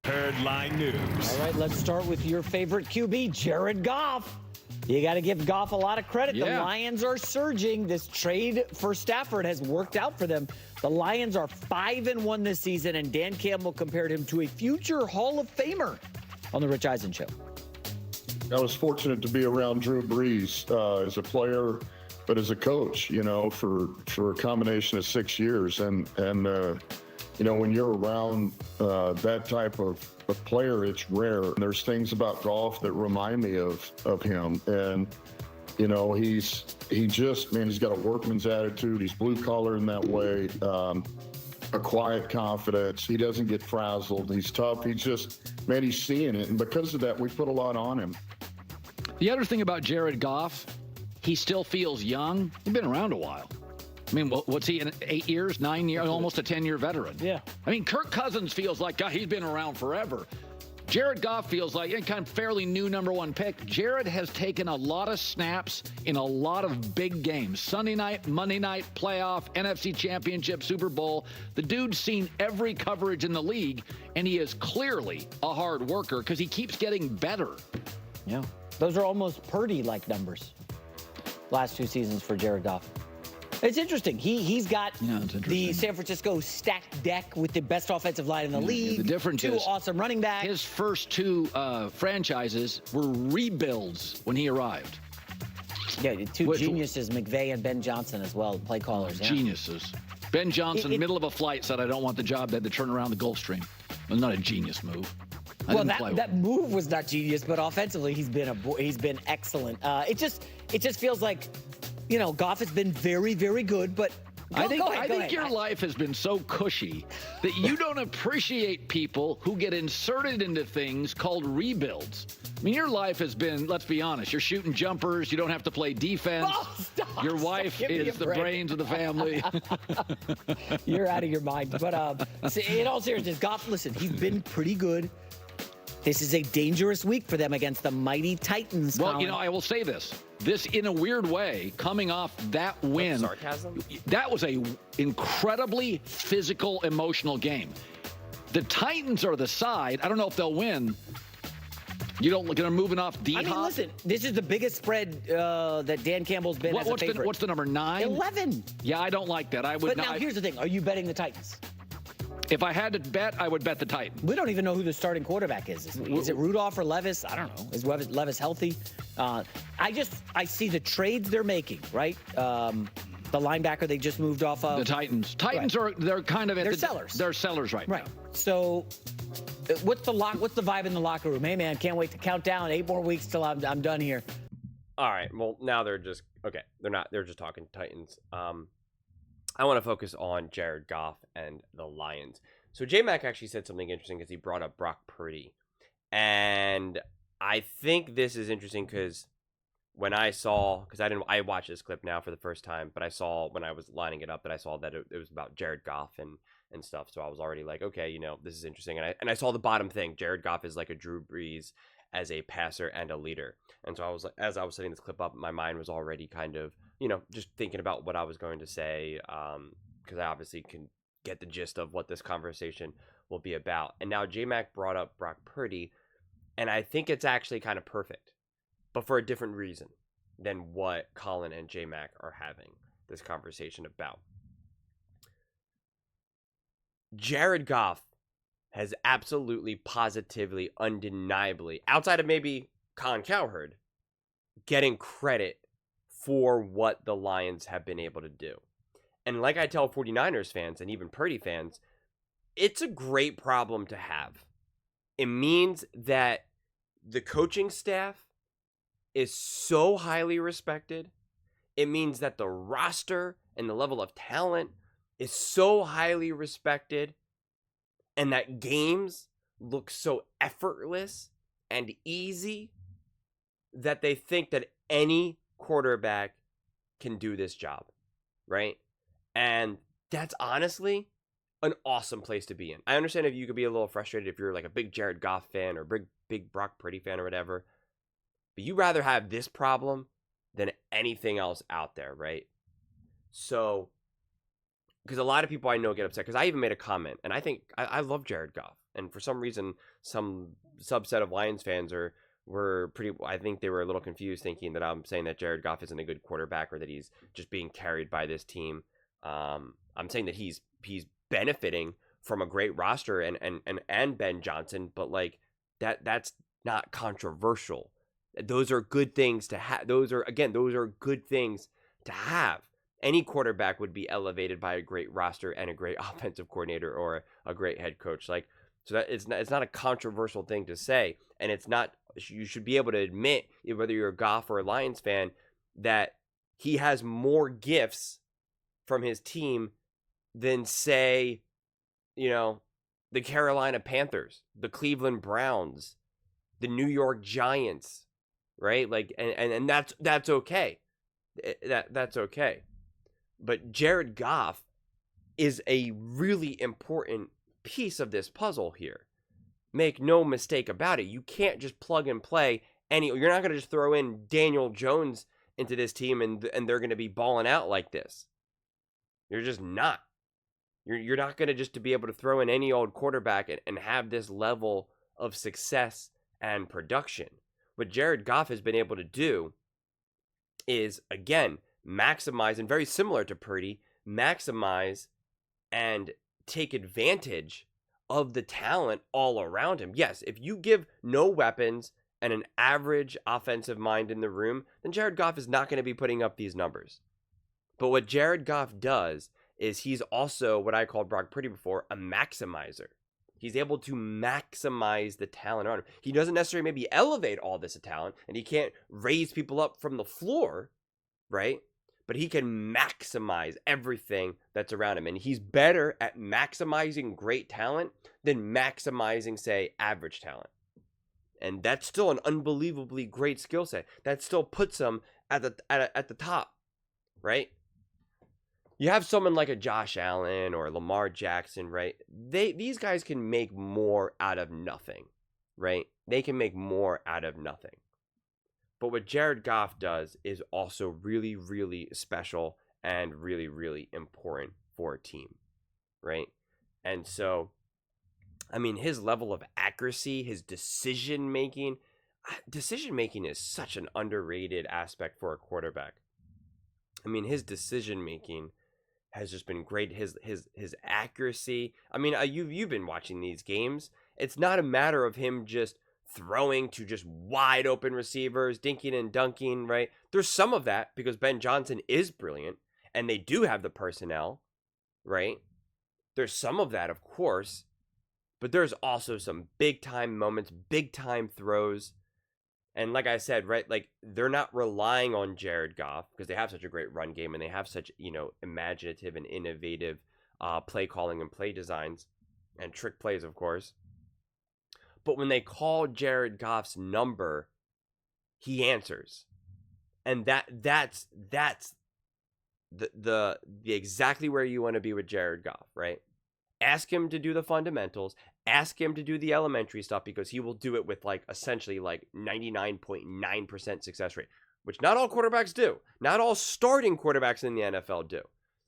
Herdline News. All right, let's start with your favorite QB, Jared Goff. You got to give Goff a lot of credit. The Lions are surging. This trade for Stafford has worked out for them. The Lions are 5-1 this season, and Dan Campbell compared him to a future Hall of Famer on the Rich Eisen Show. I was fortunate to be around Drew Brees as a player, but as a coach, for a combination of 6 years. And when you're around that type of player, it's rare. There's things about Goff that remind me of him. And, he's got a workman's attitude. He's blue collar in that way. A quiet confidence. He doesn't get frazzled. He's tough. He's seeing it. And because of that, we put a lot on him. The other thing about Jared Goff, he still feels young. He's been around a while. I mean, what's he in 8 years, 9 years, almost a 10-year veteran? Yeah. I mean, Kirk Cousins feels like, God, he's been around forever. Jared Goff feels like a kind of fairly new number one pick. Jared has taken a lot of snaps in a lot of big games. Sunday night, Monday night, playoff, NFC Championship, Super Bowl. The dude's seen every coverage in the league, and he is clearly a hard worker because he keeps getting better. Yeah. Those are almost Purdy-like numbers last 2 seasons for Jared Goff. It's interesting. He's got the San Francisco stacked deck with the best offensive line in the league. The difference two is awesome running backs. His first 2 franchises were rebuilds when he arrived. Yeah, two geniuses, McVay and Ben Johnson as well, play callers. Geniuses. Ben Johnson, middle of a flight, said, I don't want the job. They had to turn around the Gulf Stream. It was not a genius move. That move was not genius, but offensively he's been excellent. It just feels like, Goff has been very, very good, but I think your life has been so cushy that you don't appreciate people who get inserted into things called rebuilds. I mean, your life has been, let's be honest, you're shooting jumpers, you don't have to play defense. Your wife is the brains of the family. You're out of your mind. But in all seriousness, Goff, listen, he's been pretty good. This is a dangerous week for them against the mighty Titans. Well, I will say this. This, in a weird way, coming off that win, sarcasm? That was a incredibly physical, emotional game. The Titans are the side. I don't know if they'll win. You don't look at them moving off D-Hop. I mean, listen, this is the biggest spread that Dan Campbell's been as a favorite. What's the number, 9? 11. Yeah, I don't like that. But now, here's the thing. Are you betting the Titans? If I had to bet, I would bet the Titans. We don't even know who the starting quarterback is this week. Is it Rudolph or Levis? I don't know. Is Levis healthy? I see the trades they're making, right? The linebacker they just moved off of. The Titans. Titans they're kind of they're sellers. They're sellers right now. So what's the vibe in the locker room? Hey man, can't wait to count down 8 more weeks till I'm done here. All right. Well, now they're just they're just talking Titans. I want to focus on Jared Goff and the Lions. So J-Mac actually said something interesting because he brought up Brock Purdy. And I think this is interesting because when I watched this clip now for the first time, but I saw when I was lining it up that I saw that it was about Jared Goff and stuff. So I was already like, okay, this is interesting. And I saw the bottom thing. Jared Goff is like a Drew Brees as a passer and a leader. And so I was like, as I was setting this clip up, my mind was already kind of, just thinking about what I was going to say, because I obviously can get the gist of what this conversation will be about. And now J-Mac brought up Brock Purdy, and I think it's actually kind of perfect, but for a different reason than what Colin and J-Mac are having this conversation about. Jared Goff has absolutely, positively, undeniably, outside of maybe Colin Cowherd, getting credit for what the Lions have been able to do. And like I tell 49ers fans and even Purdy fans, it's a great problem to have. It means that the coaching staff is so highly respected. It means that the roster and the level of talent is so highly respected, and that games look so effortless and easy that they think that any quarterback can do this job, right? And that's honestly an awesome place to be in. I understand if you could be a little frustrated if you're like a big Jared Goff fan or big Brock Purdy fan or whatever, but you'd rather have this problem than anything else out there, right? So, because a lot of people I know get upset, because I even made a comment, and I think I love Jared Goff, And for some reason, some subset of Lions fans were pretty, I think they were a little confused thinking that I'm saying that Jared Goff isn't a good quarterback or that he's just being carried by this team. I'm saying that he's benefiting from a great roster and Ben Johnson, but like that's not controversial. Those are good things to have. Those are good things to have. Any quarterback would be elevated by a great roster and a great offensive coordinator or a great head coach. Like, so that it's not a controversial thing to say, and it's not. You should be able to admit, whether you're a Goff or a Lions fan, that he has more gifts from his team than, say, the Carolina Panthers, the Cleveland Browns, the New York Giants, right? Like, and that's okay. That's okay. But Jared Goff is a really important piece of this puzzle here. Make no mistake about it. You can't just plug and play you're not going to just throw in Daniel Jones into this team and they're going to be balling out like this. You're just not. You're not going to just to be able to throw in any old quarterback and have this level of success and production. What Jared Goff has been able to do is, again, maximize, and very similar to Purdy, maximize and take advantage of the talent all around him. Yes, if you give no weapons and an average offensive mind in the room, then Jared Goff is not going to be putting up these numbers. But what Jared Goff does is he's also what I called Brock Purdy before, a maximizer. He's able to maximize the talent around him. He doesn't necessarily maybe elevate all this talent, and he can't raise people up from the floor, right? But he can maximize everything that's around him. And he's better at maximizing great talent than maximizing, say, average talent. And that's still an unbelievably great skill set. That still puts him at the top, right? You have someone like a Josh Allen or Lamar Jackson, right? These guys can make more out of nothing, right? They can make more out of nothing. But what Jared Goff does is also really, really special and really, really important for a team, right? And so, I mean, his level of accuracy, his decision-making is such an underrated aspect for a quarterback. I mean, his decision-making has just been great. His accuracy. I mean, you've been watching these games. It's not a matter of him just throwing to just wide open receivers, dinking and dunking, right? There's some of that because Ben Johnson is brilliant and they do have the personnel, right? There's some of that, of course, but there's also some big time moments, big time throws. And like I said, right, like they're not relying on Jared Goff because they have such a great run game and they have such, imaginative and innovative play calling and play designs and trick plays, of course. But when they call Jared Goff's number, he answers. And that's the exactly where you want to be with Jared Goff, right? Ask him to do the fundamentals, ask him to do the elementary stuff because he will do it with essentially 99.9% success rate, which not all quarterbacks do. Not all starting quarterbacks in the NFL do.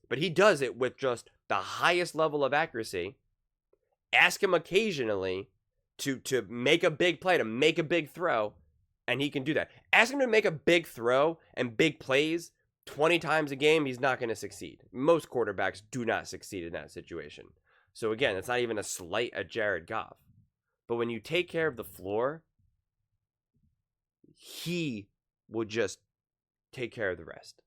But he does it with just the highest level of accuracy. Ask him occasionally to make a big play, to make a big throw, and he can do that. Ask him to make a big throw and big plays 20 times a game, he's not going to succeed. Most quarterbacks do not succeed in that situation. So again, it's not even a slight at Jared Goff. But when you take care of the floor, he will just take care of the rest.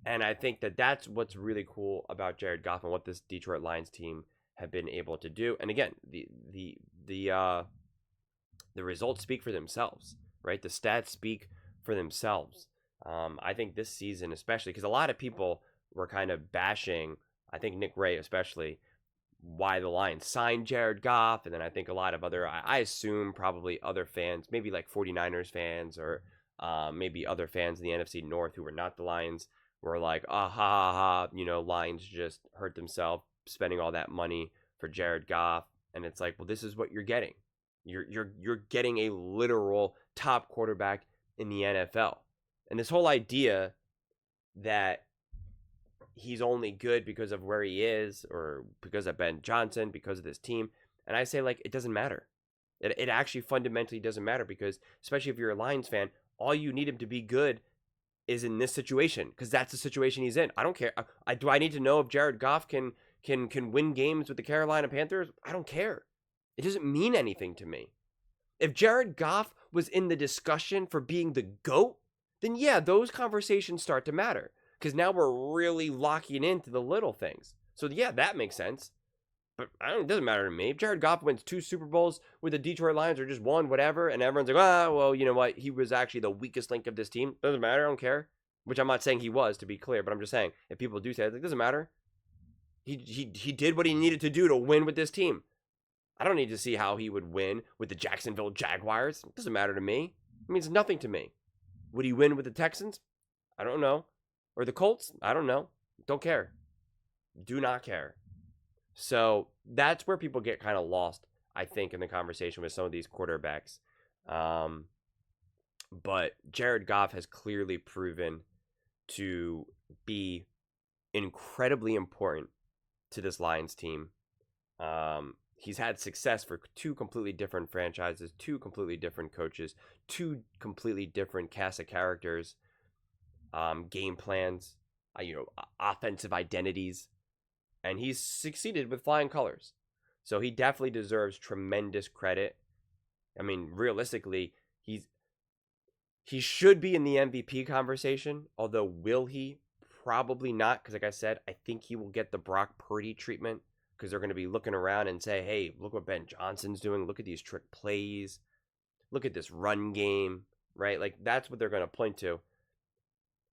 And I think that that's what's really cool about Jared Goff and what this Detroit Lions team have been able to do. And again, the results speak for themselves, right? The stats speak for themselves. I think this season, especially, because a lot of people were kind of bashing, I think Nick Ray especially, why the Lions signed Jared Goff. And then I think a lot of other, I assume probably other fans, maybe like 49ers fans or maybe other fans in the NFC North who were not the Lions, were like, ha ha ha, Lions just hurt themselves spending all that money for Jared Goff. And it's like, well, this is what you're getting. You're getting a literal top quarterback in the NFL. And this whole idea that he's only good because of where he is or because of Ben Johnson, because of this team, And I say, like, it doesn't matter. It actually fundamentally doesn't matter, because especially if you're a Lions fan, all you need him to be good is in this situation, because that's the situation he's in. I don't care. Do I need to know if Jared Goff can win games with the Carolina Panthers? I don't care. It doesn't mean anything to me. If Jared Goff was in the discussion for being the GOAT, then yeah, those conversations start to matter, because now we're really locking into the little things. So yeah, that makes sense. But it doesn't matter to me. If Jared Goff wins 2 Super Bowls with the Detroit Lions, or just one, whatever, and everyone's like, well, you know what? He was actually the weakest link of this team. Doesn't matter. I don't care. Which I'm not saying he was, to be clear, but I'm just saying, if people do say it, it doesn't matter. He did what he needed to do to win with this team. I don't need to see how he would win with the Jacksonville Jaguars. It doesn't matter to me. It means nothing to me. Would he win with the Texans? I don't know. Or the Colts? I don't know. Don't care. Do not care. So that's where people get kind of lost, I think, in the conversation with some of these quarterbacks. But Jared Goff has clearly proven to be incredibly important to this Lions team. He's had success for 2 completely different franchises, 2 completely different coaches, 2 completely different cast of characters, game plans, offensive identities. And he's succeeded with flying colors. So he definitely deserves tremendous credit. I mean, realistically, he should be in the MVP conversation. Although, will he? Probably not. Because like I said, I think he will get the Brock Purdy treatment. Because they're going to be looking around and say, hey, look what Ben Johnson's doing. Look at these trick plays. Look at this run game. Right? Like, that's what they're going to point to.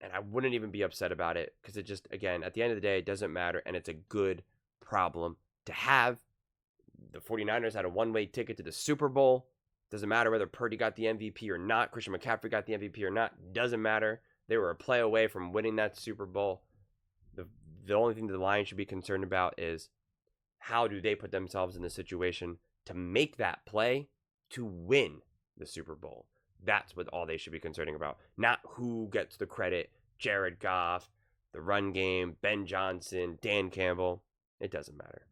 And I wouldn't even be upset about it, because it just, again, at the end of the day, it doesn't matter, and it's a good problem to have. The 49ers had a one-way ticket to the Super Bowl. Doesn't matter whether Purdy got the MVP or not, Christian McCaffrey got the MVP or not. Doesn't matter. They were a play away from winning that Super Bowl. The only thing the Lions should be concerned about is how do they put themselves in the situation to make that play to win the Super Bowl. That's what all they should be concerning about. Not who gets the credit. Jared Goff, the run game, Ben Johnson, Dan Campbell. It doesn't matter.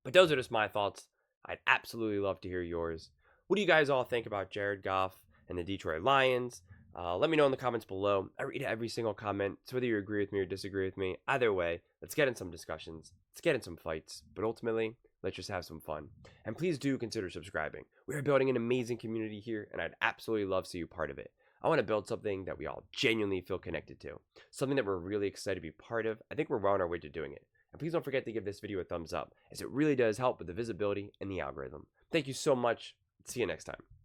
But those are just my thoughts. I'd absolutely love to hear yours. What do you guys all think about Jared Goff and the Detroit Lions? Let me know in the comments below. I read every single comment. So whether you agree with me or disagree with me, either way, let's get in some discussions. Let's get in some fights. But ultimately, let's just have some fun. And please do consider subscribing. We are building an amazing community here, and I'd absolutely love to see you part of it. I want to build something that we all genuinely feel connected to. Something that we're really excited to be part of. I think we're well on our way to doing it. And please don't forget to give this video a thumbs up, as it really does help with the visibility and the algorithm. Thank you so much. See you next time.